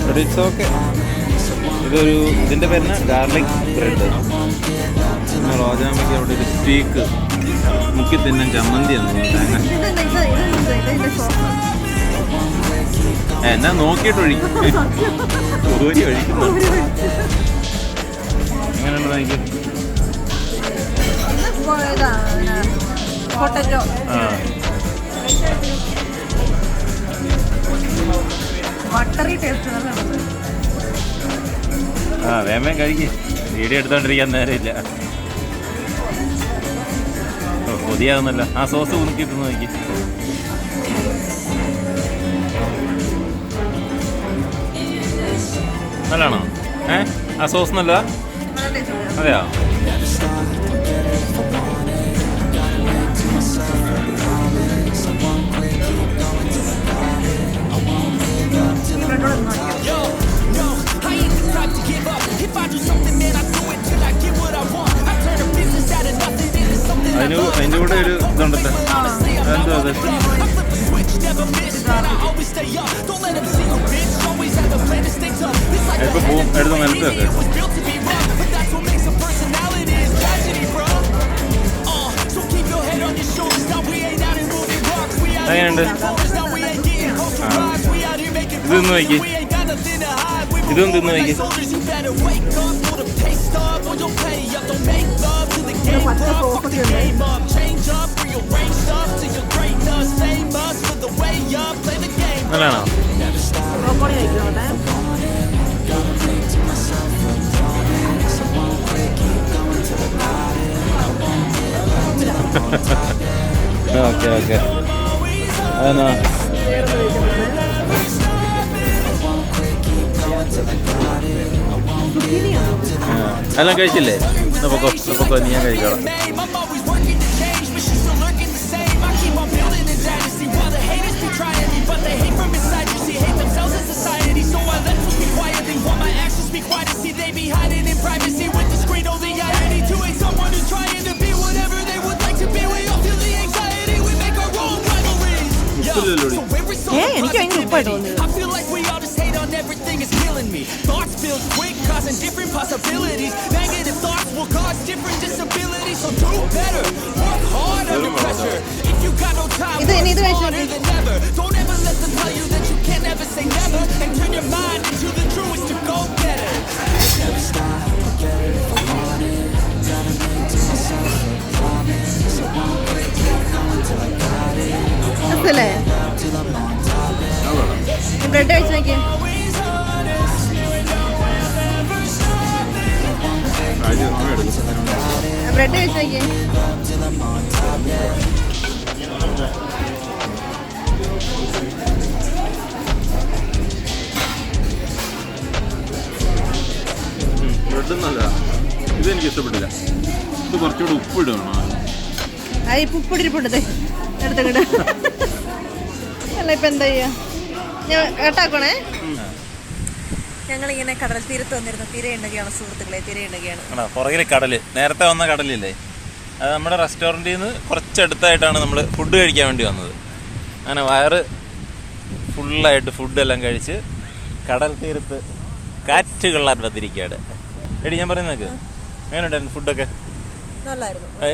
But it's okay. ഇതിൻ്റെ പേരിന് ഗാർലിക് ബ്രെഡ്. പിന്നെ റോജാമ്മയ്ക്ക് അവിടെ ഒരു സ്റ്റീക്ക് മുക്കി തിന്നാൻ ചമ്മന്തിയാണ് തേങ്ങ. എന്നാ നോക്കിയിട്ട് ഒഴിക്കും. ഊരി ഒഴിക്കുന്നു. എങ്ങനെയുണ്ട് നോക്കി? വേമേം കഴിക്കും. വീഡിയോ എടുത്തോണ്ടിരിക്കാൻ നേരമില്ല. കൊതിയാവുന്നല്ലോ. ആ സോസ് കുറുക്കി തിന്ന് നോക്കി. നല്ലതാണോ? ആ സോസ് നല്ലതാ? അതെയോ? അതിൻ്റെ കൂടെ ഒരു ഇതുണ്ടല്ലോ. എന്താ അത്? ഇപ്പൊ പോവും എടുത്ത് നിലത്തൊക്കെ. അങ്ങനെയുണ്ട്. ഇത് തിന്ന് നോക്കി. ഇതും തിന്ന് നോക്കി. നല്ലതാണോ? Okay okay. അതെന്നാ എല്ലാം കഴിച്ചില്ലേ? പൊക്കോ നീ ഞാൻ കഴിക്കണം. എനിക്ക് ഭയങ്കര ഉപ്പായിട്ട് തോന്നുന്നു. Everything is killing me. Thoughts build quick, causing different possibilities. Negative thoughts will cause different disabilities. So do better, work hard under pressure. If you got no time, work harder than ever. Don't ever let them tell you that you can never say never. And turn your mind into the truest to go better. Never stop, forget it if I want it. Gotta make to myself a promise. So won't quit, keep going till I got it. I won't give up till I'm on top it. Bread കഴിച്ചു നോക്കിയേ. ബ്രെഡ് കഴിച്ചു നോക്കിയേ. ബ്രെഡ് നല്ലതാ. ഇതെനിക്ക് ഇഷ്ടപ്പെട്ടില്ല. ഇത് കുറച്ചുകൂടി ഉപ്പിടണോ? ആ ഇപ്പം ഉപ്പിടിരിപ്പുണ്ടത് എടുത്തങ്ങോട്ട്. അല്ല ഇപ്പം എന്താ ചെയ്യാ? ഞാൻ കേട്ടാക്കണേ. ഞങ്ങളിങ്ങനെ കടൽ തീരത്ത് വന്നിരുന്നു. തിരയുണ്ടകയാണ് സുഹൃത്തുക്കളെ, തിരയുണ്ടകയാണ്. പുറകിൽ കടല്. നേരത്തെ വന്ന കടലില്ലേ, അത് നമ്മുടെ റെസ്റ്റോറൻറ്റിൽ നിന്ന് കുറച്ചടുത്തായിട്ടാണ് നമ്മൾ ഫുഡ് കഴിക്കാൻ വേണ്ടി വന്നത്. അങ്ങനെ വയറ് ഫുള്ളായിട്ട് ഫുഡെല്ലാം കഴിച്ച് കടൽ തീരത്ത് കാറ്റ് കൊള്ളാൻ വന്നിരിക്കുകയാണ്. എടി ഞാൻ പറയുന്നേക്ക് എങ്ങനെയുണ്ടായിരുന്നു ഫുഡൊക്കെ?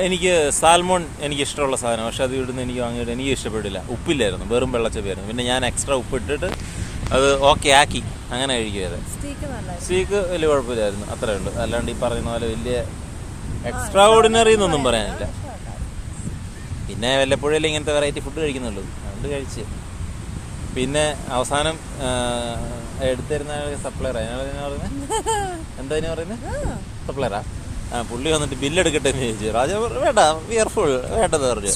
എനിക്ക് സാൽമോൺ എനിക്ക് ഇഷ്ടമുള്ള സാധനം. പക്ഷെ അത് ഇവിടുന്ന് എനിക്ക് വാങ്ങിയിട്ട് എനിക്ക് ഇഷ്ടപ്പെട്ടില്ല. ഉപ്പില്ലായിരുന്നു, വെറും വെള്ളച്ചപ്പായിരുന്നു. പിന്നെ ഞാൻ എക്സ്ട്രാ ഉപ്പിട്ടിട്ട് അത് ഓക്കെ ആക്കി അങ്ങനെ കഴിക്കുമായിരുന്നു. സ്റ്റീക്ക് വലിയ കുഴപ്പമില്ലായിരുന്നു, അത്രേ ഉള്ളൂ. അല്ലാണ്ട് ഈ പറയുന്ന പോലെ വലിയ എക്സ്ട്രാ ഓർഡിനറി എന്നൊന്നും പറയാനില്ല. പിന്നെ വല്ലപ്പോഴല്ലേ ഇങ്ങനത്തെ വെറൈറ്റി ഫുഡ് കഴിക്കുന്നുള്ളൂ, അതുകൊണ്ട് കഴിച്ച്. പിന്നെ അവസാനം എടുത്തിരുന്ന സപ്ലയർ എന്താ പറയുന്നത്, സപ്ലയറാ. പുള്ളി വന്നിട്ട് ബില്ലെടുക്കട്ടെ എന്ന് ചോദിച്ചു. രാജാ വേണ്ട, വിയർഫുൾ വേണ്ടത് പറഞ്ഞു.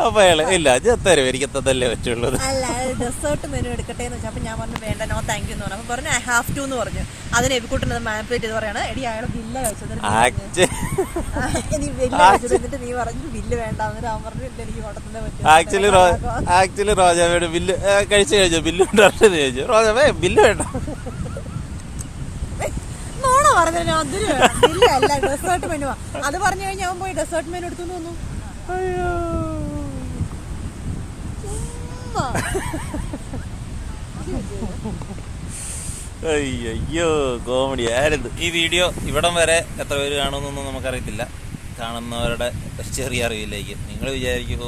അപ്പൊ അയാള് ഇല്ല തരും, എനിക്ക് എത്തതല്ലേ പറ്റുള്ളത്. അല്ല ഡെസേർട്ട് മെനു എടുക്കട്ടെ എന്ന് വെച്ചാൽ ഞാൻ പറഞ്ഞു വേണ്ട, നോ താങ്ക് യു എന്ന് പറഞ്ഞു. അപ്പൊ പറഞ്ഞു ഐ ഹാവ് ടു എന്ന് പറഞ്ഞു. അതിന് എവിക്കൂട്ടുന്നത് മാനിപ്പുലേറ്റ് ചെയ്ത് പറയാണ്, എടി അയാളെ ബില്ല് കഴിച്ചത് എന്നിട്ട് നീ പറഞ്ഞു ബില്ല് വേണ്ട. എന്നിട്ട് അവൻ പറഞ്ഞു ഇല്ല എനിക്ക് കൊടുത്തതേ പറ്റും. ആക്ച്വലി റോജാവയുടെ ബില്ല് കഴിച്ചു ബില്ല് ഉണ്ടെന്ന് ചോദിച്ചു. റോജാവേ ബില്ല് വേണ്ട നോണോ പറഞ്ഞു. അതിന് ബില്ല് അല്ല ഡെസേർട്ട് മെനുവാ. അത് പറഞ്ഞു കഴിഞ്ഞാൽ അവൻ പോയി ഡെസേർട്ട് മെനു എടുത്തു തോന്നുന്നു. അയ്യോ കോമഡി ആയിരുന്നു. ഈ വീഡിയോ ഇവിടം വരെ എത്ര പേര് കാണുമെന്നൊന്നും നമുക്കറിയത്തില്ല. കാണുന്നവരുടെ ചെറിയ അറിവിലേക്ക് നിങ്ങൾ വിചാരിക്കും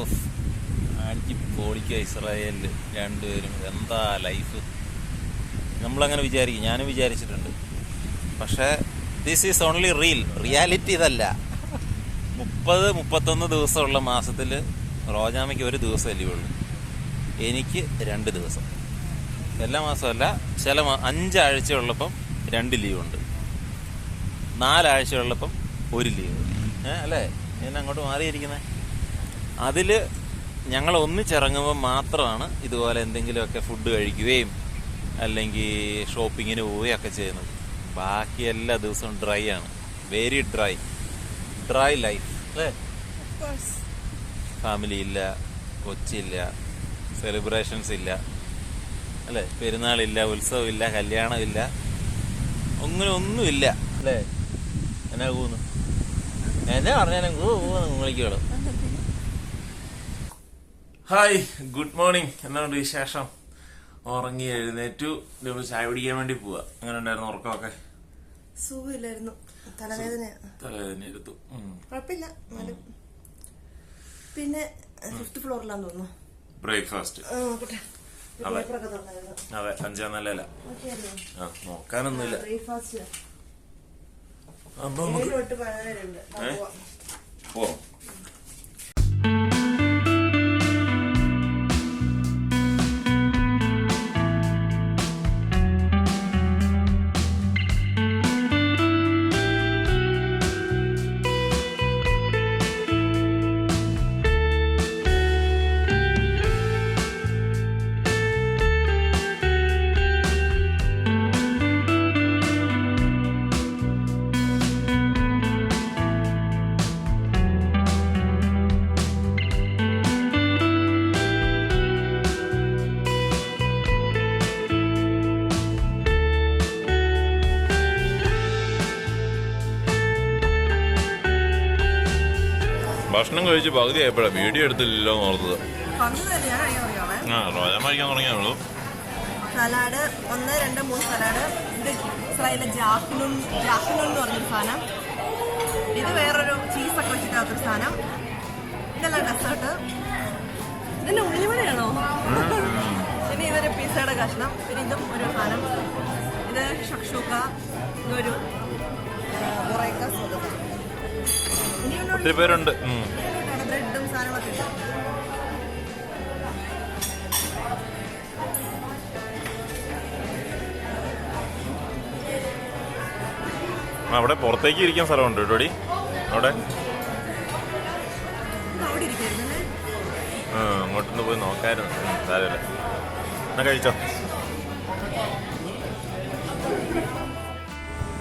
അടിച്ച് പൊളിക്കുക ഇസ്രായേലിൽ രണ്ടുപേരും എന്താ ലൈഫ്. നമ്മളങ്ങനെ വിചാരിക്കും, ഞാനും വിചാരിച്ചിട്ടുണ്ട്. പക്ഷേ ദിസ് ഈസ് ഓൺലി റിയാലിറ്റി ഇതല്ല. 30-31 ദിവസമുള്ള മാസത്തിൽ റോജാമയ്ക്ക് ഒരു ദിവസം ലീവുള്ളൂ, എനിക്ക് 2 ദിവസം. എല്ലാ മാസമല്ല, ചില 5 ആഴ്ച ഉള്ളപ്പം 2 ലീവുണ്ട്. 4 ആഴ്ചയുള്ളപ്പം 1 ലീവ്. അല്ലേ? ഞാൻ അങ്ങോട്ട് മാറിയിരിക്കുന്നത്. അതിൽ ഞങ്ങൾ ഒന്നിച്ചിറങ്ങുമ്പോൾ മാത്രമാണ് ഇതുപോലെ എന്തെങ്കിലുമൊക്കെ ഫുഡ് കഴിക്കുകയും അല്ലെങ്കിൽ ഷോപ്പിങ്ങിന് പോവുകയൊക്കെ ചെയ്യുന്നത്. ബാക്കി എല്ലാ ദിവസവും ഡ്രൈ ആണ്. വെരി ഡ്രൈ ലൈഫ് അല്ലേ? ഫാമിലി ഇല്ല, കൊച്ചില്ല, സെലിബ്രേഷൻസ് ഇല്ല അല്ലേ? പെരുന്നാളില്ല, ഉത്സവമില്ല, കല്യാണമില്ല, അങ്ങനെ ഒന്നുമില്ല അല്ലേ? എന്നാ പോകുന്നു എന്നാ പറഞ്ഞാലും വിളിക്കുള്ളൂ. Hi, good morning. എന്താണ് വിശേഷം? ഉറങ്ങി എഴുന്നേറ്റു. ചായ പിടിക്കാൻ വേണ്ടി പോവാ. അങ്ങനെ ഉണ്ടായിരുന്നു ഉറക്കമൊക്കെ? സുഖമില്ലായിരുന്നു, തലവേദന എടുത്തു. കുഴപ്പമില്ല. പിന്നെ 5th ഫ്ലോറിലാന്ന് തോന്നുന്നു ബ്രേക്ക്ഫാസ്റ്റ്. അതെ, 5ാം നിലയില. നോക്കാനൊന്നുമില്ല. പോ. ഭക്ഷണം കഴിച്ച് പകുതി ആയപ്പോഴാണ് വീഡിയോ എടുത്തില്ലല്ലോ എന്ന് ഓർത്തത്. റോജാൻ കഴിക്കാൻ തുടങ്ങിയുള്ളൂ. Salad 1, 2, 3 salad. ഇത് ഇസ്രായേലിലെ ജാഹ്നൂൻ എന്ന് പറഞ്ഞൊരു സാധനം. ഇത് വേറൊരു ചീസൊക്കെ വെച്ചിട്ടാത്തൊരു സാധനം. ഇതെല്ലാം ഡെസേർട്ട്. ഇതിന്റെ ഉള്ളിവടയാണോ? പിന്നെ ഇതൊരു പിസയുടെ കഷ്ണം. പിന്നെ ഇതും ഒരു സാധനം. ഇത് ഷക്ഷൂക്ക. ഇതൊരു ഒത്തിരി പേരുണ്ട്. ബ്രെഡും സാധനങ്ങളൊക്കെ ഉണ്ട്. അവിടെ പുറത്തേക്ക് ഇരിക്കാൻ സ്ഥലമുണ്ട് കേട്ടോടി. അവിടെ അങ്ങോട്ടൊന്ന് പോയി നോക്കായിരുന്നു. സാരമില്ല, എന്നാ കഴിച്ചോ.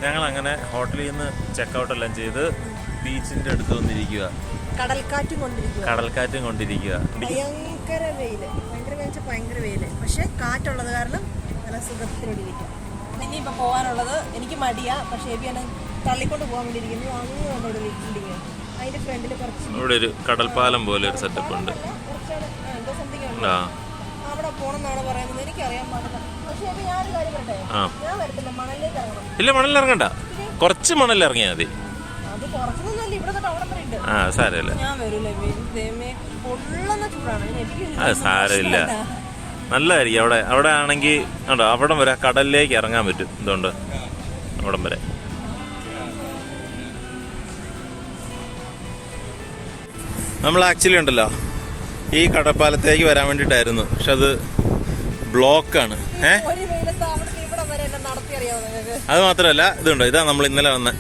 ഞങ്ങളങ്ങനെ ഹോട്ടലിൽ നിന്ന് ചെക്കൗട്ടെല്ലാം ചെയ്ത് ബീച്ചിന്റെ അടുത്ത് വന്നിരിക്കുക. കടൽക്കാറ്റും കൊണ്ടിരിക്കുക. ഭയങ്കര വെയില്. പക്ഷെ കാറ്റുള്ളത് കാരണം നല്ല സുഖത്തിനോടിരിക്കും. ഇനിയിപ്പോ പോകാനുള്ളത് എനിക്ക് മടിയാ. പക്ഷെ എന്നെ തള്ളിക്കൊണ്ട് പോകാൻ വേണ്ടിയിരിക്കുന്നു. അങ്ങോട്ട് വീട്ടിലിരിക്കുക. അതിന്റെ ഫ്രണ്ടിൽ ഇവിടെ ഒരു കടൽപ്പാലം പോലെ ഒരു സെറ്റപ്പ് ഉണ്ട്. അവിടെ പോണെന്നാണ് പറയുന്നത്. എനിക്കറിയാൻ പാടില്ല. പക്ഷെ ഞാനൊരു കാര്യം പറയട്ടെ, ഞാൻ വരത്തില്ല. മണലിലേക്ക് ഇറങ്ങണം. ഇല്ല, മണലിറങ്ങണ്ട. കുറച്ച് മണലിറങ്ങിയാൽ മതി. അത് കുറച്ചൊന്നുമല്ല, ഇവിടെ തൊട്ട് അവിടെ വരെ ഉണ്ട്. സാരമില്ല. ഞാൻ വരൂല. പൊള്ളുന്ന ചൂടാണ്. അത് സാരമില്ല, നല്ലതായിരിക്കും. അവിടെ ആണെങ്കിൽ ഉണ്ടോ, അവിടം വരെ കടലിലേക്ക് ഇറങ്ങാൻ പറ്റും. ഇതുകൊണ്ട് അവിടം വരെ. നമ്മൾ ആക്ച്വലി ഉണ്ടല്ലോ ഈ കടൽപ്പാലത്തേക്ക് വരാൻ വേണ്ടിയിട്ടായിരുന്നു. പക്ഷെ അത് ബ്ലോക്കാണ്. അത് മാത്രമല്ല, ഇതുണ്ടോ, ഇതാ നമ്മൾ ഇന്നലെ വന്ന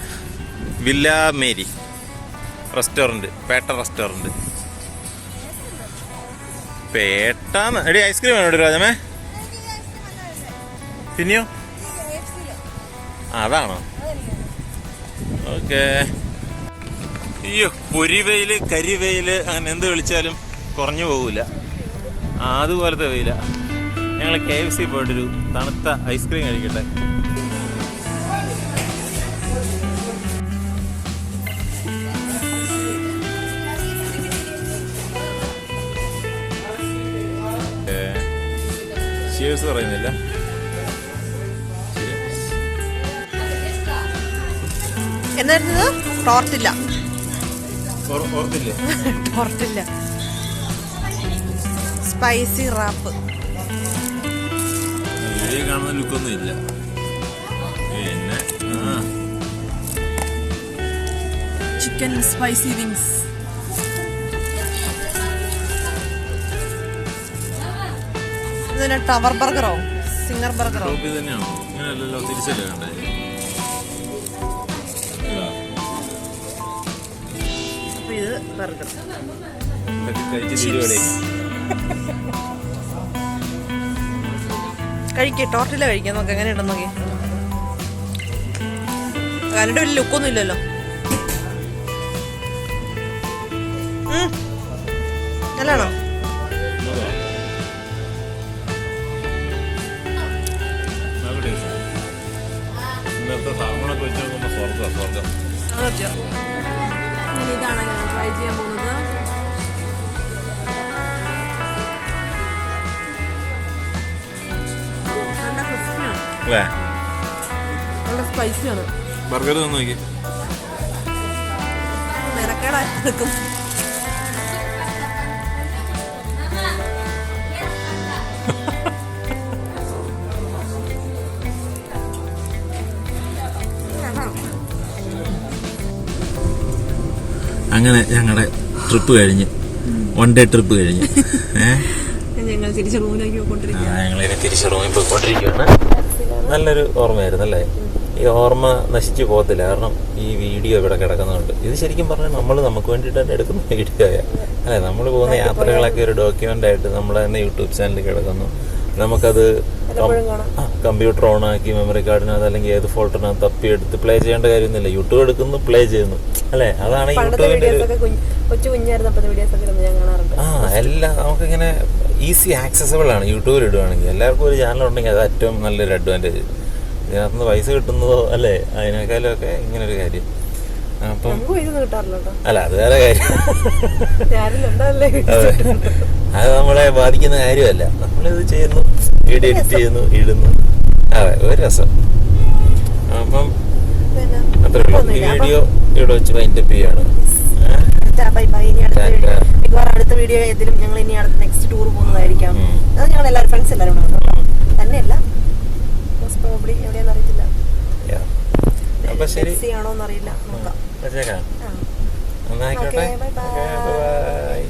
villa Mary restaurant, Petta restaurant. പേട്ടാന്ന് എടി ഐസ്ക്രീം വേണോ ഇവിടെ രാജമേ? പിന്നെയോ അതാണോ? ഓക്കെ. അയ്യോ, പൊരിവെയിൽ, കരിവെയിൽ, അങ്ങനെ എന്ത് വിളിച്ചാലും കുറഞ്ഞു പോകില്ല. അതുപോലത്തെ വെയില. ഞങ്ങൾ KFC പോയിട്ടൊരു തണുത്ത ഐസ്ക്രീം കഴിക്കട്ടെ. ഷിയേഴ്സ് പറയുന്നില്ല. എന്നായിരുന്നത്? ടോർട്ടില്ല. ഓർത്തില്ലേ? Spicy wrap. കാണുന്ന ലുക്കൊന്നും ഇല്ല. പിന്നെ ചിക്കൻ സ്പൈസി വിങ്സ്. ഇതിന് ടവർ ബർഗറോ സിംഗർ ബർഗറോ തന്നെയാണോ? ഇങ്ങനെയല്ലല്ലോ, തിരിച്ചല്ലേ കണ്ടേ? ഇത് ബർഗർ. കഴിക്കേ, ടോർട്ടില കഴിക്കാം. നോക്കാം എങ്ങനെ ഉണ്ടെന്ന് നോക്കി. അതിൻ്റെ വലിയ ലുക്കൊന്നും ഇല്ലല്ലോ. നല്ലതാണോ? ഇതാണ് ഞാൻ ട്രൈ ചെയ്യാൻ പോകുന്നത്. നല്ല ക്രിസ്പിയാണ്, നല്ല സ്പൈസിയാണ്. ബർഗർ നോക്കി മെനക്കേടായി നിൽക്കും. അങ്ങനെ ഞങ്ങളുടെ ട്രിപ്പ് കഴിഞ്ഞ്, 1 ഡേ ട്രിപ്പ് കഴിഞ്ഞ് ഞങ്ങൾ തിരിച്ച് റൂമിലേക്ക് പോയിക്കൊണ്ടിരിക്കുകയാണ്. ഞങ്ങളിങ്ങനെ തിരിച്ച് റൂമിൽ പോയിക്കൊണ്ടിരിക്കുകയാണ്. നല്ലൊരു ഓർമ്മയായിരുന്നു അല്ലേ? ഈ ഓർമ്മ നശിച്ചു പോകത്തില്ല, കാരണം ഈ വീഡിയോ ഇവിടെ കിടക്കുന്നുണ്ട്. ഇത് ശരിക്കും പറഞ്ഞാൽ നമ്മൾ നമുക്ക് വേണ്ടിയിട്ട് തന്നെ എടുക്കുന്ന വീഡിയോ അല്ലേ? നമ്മൾ പോകുന്ന യാത്രകളൊക്കെ ഒരു ഡോക്യുമെൻ്റ് ആയിട്ട് നമ്മൾ തന്നെ യൂട്യൂബ് ചാനലിൽ കിടക്കുന്നു. നമുക്കത് കമ്പ്യൂട്ടർ ഓണാക്കി മെമ്മറി കാർഡിനകത്ത് അല്ലെങ്കിൽ ഏത് ഫോൾഡറിനകത്ത് തപ്പിയെടുത്ത് പ്ലേ ചെയ്യേണ്ട കാര്യമൊന്നുമില്ല. യൂട്യൂബ് എടുക്കുന്നു, പ്ലേ ചെയ്യുന്നു അല്ലേ? അതാണ് യൂട്യൂബിൻ്റെ എല്ലാം നമുക്കിങ്ങനെ ഈസി ആക്സസിബിൾ ആണ്. യൂട്യൂബിൽ ഇടുവാണെങ്കിൽ എല്ലാവർക്കും ഒരു ചാനൽ ഉണ്ടെങ്കിൽ അത് ഏറ്റവും നല്ലൊരു അഡ്വാൻറ്റേജ്. ഇതിനകത്തുനിന്ന് പൈസ കിട്ടുന്നതോ അല്ലേ, അതിനേക്കാളും ഒക്കെ ഇങ്ങനൊരു കാര്യം. അപ്പം അല്ല, അത് വേറെ കാര്യം, അത് നമ്മളെ ബാധിക്കുന്ന കാര്യമല്ല. നമ്മളിത് ചെയ്യുന്നു, വീഡിയോ എഡിറ്റ് ചെയ്യുന്നു, ഇടുന്നു, അതെ ഒരു രസം. അപ്പം അത്രേ ഉള്ളൂ. ഈ വീഡിയോ ഇവിടെ വെച്ച് വൈൻഡപ്പ് ചെയ്യാണ്. അടുത്ത വീഡിയോ ഏതിലും ഞങ്ങൾ ഇനി അടുത്ത നെക്സ്റ്റ് ടൂർ പോകുന്നതായിരിക്കാം. അത് ഞങ്ങൾ എല്ലാവരും ഫ്രണ്ട്സ് എല്ലാവരും തന്നെയല്ല, പ്രോബബ്ലി എവിടെയാണെന്ന് അറിയത്തില്ല. അപ്പൊ ശരി, ആണോന്ന് അറിയില്ല, നോക്കാം. വെച്ചേക്കാം. എന്നായിക്കോട്ടെ, ബൈ.